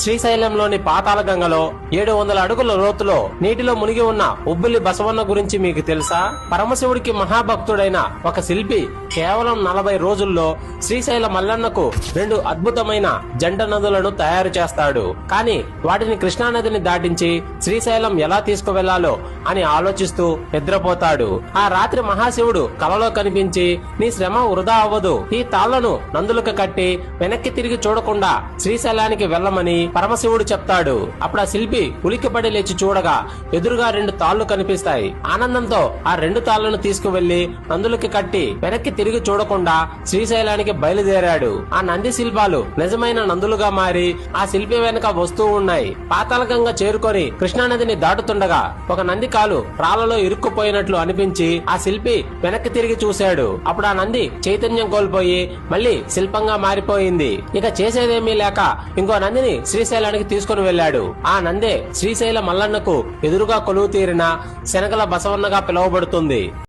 శ్రీశైలంలోని పాతాళ గంగలో 700 అడుగుల లోతులో నీటిలో మునిగి ఉన్న ఉబ్బిలి బసవన్న గురించి మీకు తెలుసా? పరమశివుడికి మహాభక్తుడైన ఒక శిల్పి కేవలం 40 రోజుల్లో శ్రీశైల మల్లన్నకు 2 అద్భుతమైన జంట నదులను తయారు చేస్తాడు. కానీ వాటిని కృష్ణానదిని దాటించి శ్రీశైలం ఎలా తీసుకువెళ్లాలో అని ఆలోచిస్తూ నిద్రపోతాడు. ఆ రాత్రి మహాశివుడు కలలో కనిపించి, నీ శ్రమ వృధా అవ్వదు, ఈ తాళ్లను నందులకు కట్టి వెనక్కి తిరిగి చూడకుండా శ్రీశైలానికి వెళ్లమని పరమశివుడు చెప్తాడు. అప్పుడు ఆ శిల్పి ఉలిక్కిపడి లేచి చూడగా ఎదురుగా 2 తాళ్లు కనిపిస్తాయి. ఆనందంతో ఆ 2 తాళ్లను తీసుకువెళ్లి నందులకి కట్టి వెనక్కి తిరిగి చూడకుండా శ్రీశైలానికి బయలుదేరాడు. ఆ నంది శిల్పాలు నిజమైన నందులుగా మారి ఆ శిల్పి వెనక వస్తూ ఉన్నాయి. పాతాళగంగ చేరుకొని కృష్ణానదిని దాటుతుండగా ఒక నంది కాలు రాళ్లలో ఇరుక్కుపోయినట్లు అనిపించి ఆ శిల్పి వెనక్కి తిరిగి చూశాడు. అప్పుడు ఆ నంది చైతన్యం కోల్పోయి మళ్లీ శిల్పంగా మారిపోయింది. ఇక చేసేదేమీ లేక ఇంకో నందిని శ్రీశైలానికి తీసుకుని వెళ్లాడు. ఆ నందే శ్రీశైల మల్లన్నకు ఎదురుగా కొలువు తీరిన శనగల బసవన్నగా పిలువబడుతుంది.